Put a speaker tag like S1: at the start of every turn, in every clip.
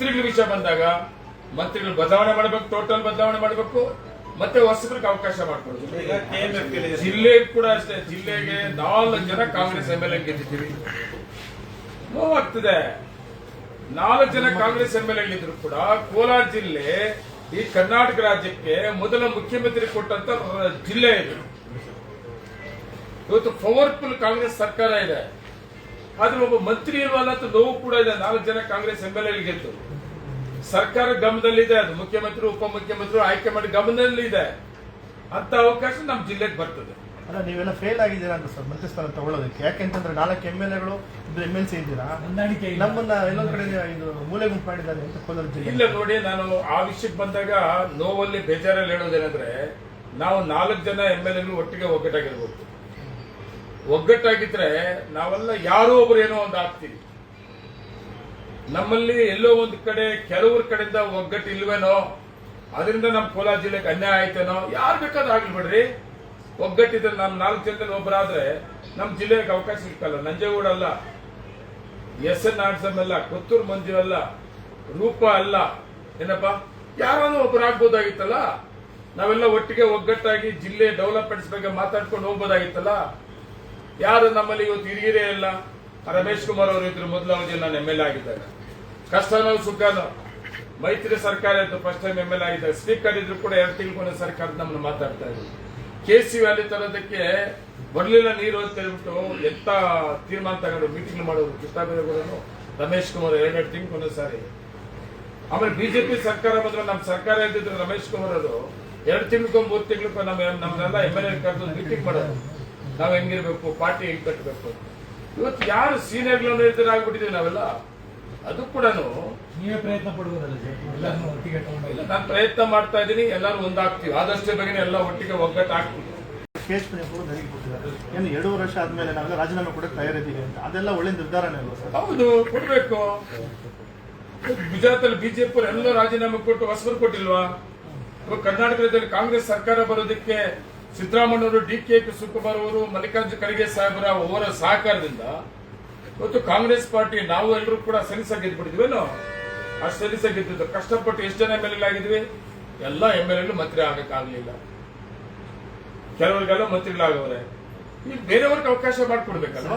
S1: ಮಂತ್ರಿಗಳ ವಿಷಯ ಬಂದಾಗ ಮಂತ್ರಿಗಳು ಬದಲಾವಣೆ ಮಾಡಬೇಕು, ಟೋಟಲ್ ಬದಲಾವಣೆ ಮಾಡಬೇಕು, ಮತ್ತೆ ಹೊಸಬ್ರಿಗೆ ಅವಕಾಶ ಮಾಡ್ಕೊಡ್ತೀವಿ. ಜಿಲ್ಲೆ ಕೂಡ ಅಷ್ಟೇ, ಜಿಲ್ಲೆಗೆ 4 ಜನ ಕಾಂಗ್ರೆಸ್ MLA ಗೆದ್ದಿದ್ದೀವಿ. ನೋವಾಗ್ತದೆ. 4 ಜನ ಕಾಂಗ್ರೆಸ್ MLA ಗೆದ್ದರು ಕೂಡ ಕೋಲಾರ ಜಿಲ್ಲೆ ಈ ಕರ್ನಾಟಕ ರಾಜ್ಯಕ್ಕೆ ಮೊದಲ ಮುಖ್ಯಮಂತ್ರಿ ಕೊಟ್ಟಂತ ಜಿಲ್ಲೆ ಇದು. ಇವತ್ತು ಪವರ್ಫುಲ್ ಕಾಂಗ್ರೆಸ್ ಸರ್ಕಾರ ಇದೆ, ಆದ್ರೆ ಒಬ್ಬ ಮಂತ್ರಿ ಇಲ್ವಲ್ಲ ಅಂತ ನೋವು ಕೂಡ ಇದೆ. 4 ಜನ ಕಾಂಗ್ರೆಸ್ MLA ಗೆದ್ದು ಸರ್ಕಾರ ಗಮನದಲ್ಲಿದೆ, ಅದು ಮುಖ್ಯಮಂತ್ರಿ ಉಪಮುಖ್ಯಮಂತ್ರಿ ಹೈಕಮಾಂಡ್ ಗಮನದಲ್ಲಿ ಇದೆ. ಅಂತ ಅವಕಾಶ ನಮ್ಮ ಜಿಲ್ಲೆಗೆ ಬರ್ತದೆ.
S2: ಅಲ್ಲ, ನೀವೆಲ್ಲ ಫೇಲ್ ಆಗಿದ್ದೀರಾ ಅಂತ ಸರ್ ಮಂತ್ರಿ ಸ್ಥಾನ ತಗೊಳ್ಳೋದಕ್ಕೆ. ಯಾಕೆಂತಂದ್ರೆ 4 MLAಗಳು MLC ಇದ್ದೀರಾ, ನಮ್ಮನ್ನ ಇನ್ನೊಂದ್ ಕಡೆ ಇದು ಮೂಲೆ ಗುಂಪು ಮಾಡಿದ್ದಾರೆ ಅಂತ ಕೋಲಾರ ಜಿಲ್ಲೆ.
S1: ಇಲ್ಲ ನೋಡಿ, ನಾನು ಆ ವಿಷಯಕ್ಕೆ ಬಂದಾಗ ನೋವಲ್ಲಿ ಬೇಜಾರಲ್ಲಿ ಹೇಳೋದೇನಂದ್ರೆ, ನಾವು 4 ಜನ MLAಗಳು ಒಟ್ಟಿಗೆ ಒಗ್ಗಟ್ಟಾಗಿರ್ಬೇಕು. ಒಗ್ಗಟ್ಟಾಗಿದ್ರೆ ನಾವೆಲ್ಲ ಯಾರೋ ಒಬ್ರು ಏನೋ ಒಂದು ಆಗ್ತೀವಿ. ನಮ್ಮಲ್ಲಿ ಎಲ್ಲೋ ಒಂದು ಕಡೆ ಕೆಲವ್ರ ಕಡೆಯಿಂದ ಒಗ್ಗಟ್ಟು ಇಲ್ವೇನೋ, ಅದರಿಂದ ನಮ್ಮ ಕೋಲಾರ ಜಿಲ್ಲೆಗೆ ಅನ್ಯಾಯ ಆಯ್ತೇನೋ, ಯಾರು ಬೇಕಾದ್ರೂ ಆಗ್ಲಿ ಬಿಡ್ರಿ. ಒಗ್ಗಟ್ಟಿದ್ರೆ ನಮ್ಮ 4 ಜನದಲ್ಲಿ ಒಬ್ಬರಾದ್ರೆ ನಮ್ಮ ಜಿಲ್ಲೆಗೆ ಅವಕಾಶ ಸಿಕ್ಕಲ್ಲ. ನಂಜೇಗೌಡ ಅಲ್ಲ, SN ನಾಡ್ಸಮ್ ಅಲ್ಲ, ಕೊತ್ತೂರು ಮಂಜು ಅಲ್ಲ, ರೂಪ ಅಲ್ಲ, ಏನಪ್ಪಾ ಯಾರಾದ್ರೂ ಒಬ್ಬರಾಗ್ಬೋದಾಗಿತ್ತಲ್ಲ. ನಾವೆಲ್ಲ ಒಟ್ಟಿಗೆ ಒಗ್ಗಟ್ಟಾಗಿ ಜಿಲ್ಲೆ ಡೆವಲಪ್ಮೆಂಟ್ಸ್ ಬಗ್ಗೆ ಮಾತಾಡ್ಕೊಂಡು ಹೋಗ್ಬೋದಾಗಿತ್ತಲ್ಲ. ಯಾರು ನಮ್ಮಲ್ಲಿ ಇವತ್ತು ಹಿರಿಯರೇ ಇಲ್ಲ. ರಮೇಶ್ ಕುಮಾರ್ ಅವರು ಇದ್ರು ಮೊದಲು ಅವಧಿಯಲ್ಲಿ ನಾನು MLA ಆಗಿದ್ದಾಗ. ಕಷ್ಟನೋ ಸುಖನೋ ಮೈತ್ರಿ ಸರ್ಕಾರ ಇತ್ತು, ಫಸ್ಟ್ ಟೈಮ್ MLA ಆಗಿದ್ದಾಗ ಸ್ಪೀಕರ್ ಇದ್ರು ಕೂಡ 2 ತಿಂಗಳು ಸರ್ಕಾರ ನಮ್ಮನ್ನು ಮಾತಾಡ್ತಾ ಇದ್ರು. KC ವ್ಯಾಲಿ ತರೋದಕ್ಕೆ ಬರ್ಲಿಲ್ಲ ನೀರು ಅಂತ ಹೇಳ್ಬಿಟ್ಟು ಎಂತ ತೀರ್ಮಾನ ತಗೊಂಡು ಮೀಟಿಂಗ್ ಮಾಡೋರು ಕೃಷ್ಣಬೈರೇಗೌಡರು, ರಮೇಶ್ ಕುಮಾರ್ 2 ತಿಂಗಳು ಒಂದೊಂದ್ಸಾರಿ. ಆಮೇಲೆ ಬಿಜೆಪಿ ಸರ್ಕಾರ ಬಂದ್ರೆ ನಮ್ಮ ಸರ್ಕಾರ ಇದ್ದಿದ್ರು ರಮೇಶ್ ಕುಮಾರ್ ಅವರು 2 ತಿಂಗಳಿಗೂ 3 ತಿಂಗಳಿಗೂ ನಮ್ಮೆಲ್ಲ MLA ಕರೆದು ಮೀಟಿಂಗ್ ಮಾಡೋದು. ನಾವ್ ಹೆಂಗಿರ್ಬೇಕು, ಪಾರ್ಟಿ ಹೆಂಗ್ ಕಟ್ಟಬೇಕು. ಇವತ್ತು ಯಾರು ಸೀನಿಯರ್ ಆಗ್ಬಿಟ್ಟಿದೀವಿ ನಾವೆಲ್ಲ. ಅದು ಕೂಡ
S3: ನೀವೇ ಪ್ರಯತ್ನ ಪಡುವುದಲ್ಲ,
S1: ನಾನು ಪ್ರಯತ್ನ ಮಾಡ್ತಾ ಇದ್ದೀನಿ. ಎಲ್ಲರೂ ಒಂದಾಗ್ತೀವಿ, ಆದಷ್ಟು ಬೇಗನೆ ಎಲ್ಲ ಒಟ್ಟಿಗೆ ಒಗ್ಗಟ್ಟು ಆಗ್ತೀವಿ.
S2: ಏನು 2 ವರ್ಷ ಆದ್ಮೇಲೆ ನಾವೆಲ್ಲ ರಾಜೀನಾಮೆ ಕೊಡಕ್ಕೆ ತಯಾರಿದ್ದೀವಿ ಅಂತ, ಅದೆಲ್ಲ ಒಳ್ಳೆ ನಿರ್ಧಾರನೇ ಅಲ್ವಾ ಸರ್?
S1: ಹೌದು, ಕೊಡ್ಬೇಕು. ಗುಜರಾತಲ್ಲಿ ಬಿಜೆಪಿ ಎಲ್ಲ ರಾಜೀನಾಮೆ ಕೊಟ್ಟು ಹೊಸಬರು ಕೊಟ್ಟಿಲ್ವಾ? ಇವಾಗ ಕರ್ನಾಟಕದಲ್ಲಿ ಕಾಂಗ್ರೆಸ್ ಸರ್ಕಾರ ಬರೋದಕ್ಕೆ ಸಿದ್ದರಾಮಯ್ಯವರು, DK ಶಿವಕುಮಾರ್ ಅವರು, ಮಲ್ಲಿಕಾರ್ಜುನ ಖರ್ಗೆ ಸಾಹೇಬರ ಅವರ ಸಹಕಾರದಿಂದ ಇವತ್ತು ಕಾಂಗ್ರೆಸ್ ಪಾರ್ಟಿ ನಾವು ಎಲ್ಲರೂ ಕೂಡ ಸಲೀಸಾಗಿ ಗೆದ್ಬಿಟ್ಟಿದ್ವೇನೋ. ಅಷ್ಟು ಸಲೀಸಾಗಿ ಗೆದ್ದಿದ್ದು. ಕಷ್ಟಪಟ್ಟು ಎಷ್ಟು ಜನ MLA ಆಗಿದ್ವಿ? ಎಲ್ಲ MLA ಮಂತ್ರಿ ಆಗಕ್ಕಾಗಲಿಲ್ಲ. ಕೆಲವರಿಗೆಲ್ಲ ಮಂತ್ರಿಗಳಾಗವ್ರೆ. ಈಗ ಬೇರೆಯವ್ರಿಗೆ ಅವಕಾಶ ಮಾಡಿಕೊಡ್ಬೇಕಲ್ಲ.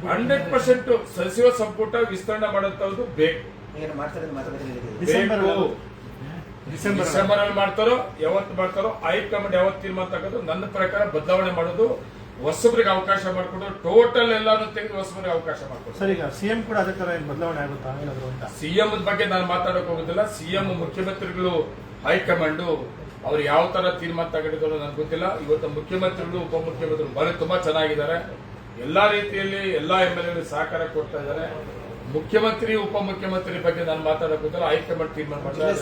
S1: 100% ಸಚಿವ ಸಂಪುಟ ವಿಸ್ತರಣೆ ಮಾಡೋಂಥದ್ದು ಬೇಕು. ಡಿಸೆಂಬರ್ ಅಲ್ಲಿ ಮಾಡ್ತಾರೋ, ಯಾವತ್ತು ಮಾಡ್ತಾರೋ, ಹೈಕಮಾಂಡ್ ಯಾವತ್ತು ತೀರ್ಮಾನ ತಗೋದು. ನನ್ನ ಪ್ರಕಾರ ಬದಲಾವಣೆ ಮಾಡೋದು, ಹೊಸಬ್ರಿಗೆ ಅವಕಾಶ ಮಾಡಿಕೊಡು, ಟೋಟಲ್ ಎಲ್ಲಾನು ತೆಗೆದು ಹೊಸಬ್ರಿಗೆ ಅವಕಾಶ ಮಾಡಿಕೊಡು.
S2: ಸರ್, ಈಗ CM ಕೂಡ ಅದೇ ತರ ಬದಲಾವಣೆ ಆಗುತ್ತಾ ಏನಾದ್ರು ಅಂತ?
S1: CM ಬಗ್ಗೆ ನಾನು ಮಾತಾಡಕ್ ಹೋಗುದಿಲ್ಲ. CM ಮುಖ್ಯಮಂತ್ರಿಗಳು, ಹೈಕಮಾಂಡ್ ಅವ್ರು ಯಾವ ತರ ತೀರ್ಮಾನ ತಗೊಂಡಿದ್ರು ನನಗೆ ಗೊತ್ತಿಲ್ಲ. ಇವತ್ತು ಮುಖ್ಯಮಂತ್ರಿಗಳು, ಉಪಮುಖ್ಯಮಂತ್ರಿಗಳು ತುಂಬಾ ಚೆನ್ನಾಗಿದ್ದಾರೆ. ಎಲ್ಲಾ ರೀತಿಯಲ್ಲಿ ಎಲ್ಲಾ MLA ಸಹಕಾರ ಕೊಡ್ತಾ ಇದ್ದಾರೆ. ಮುಖ್ಯಮಂತ್ರಿ, ಉಪಮುಖ್ಯಮಂತ್ರಿ ಬಗ್ಗೆ ನಾನು ಮಾತಾಡಕ್ ಹೋಗಿಲ್ಲ. ಹೈಕಮಾಂಡ್ ತೀರ್ಮಾನ ಮಾಡ್ತಾರೆ.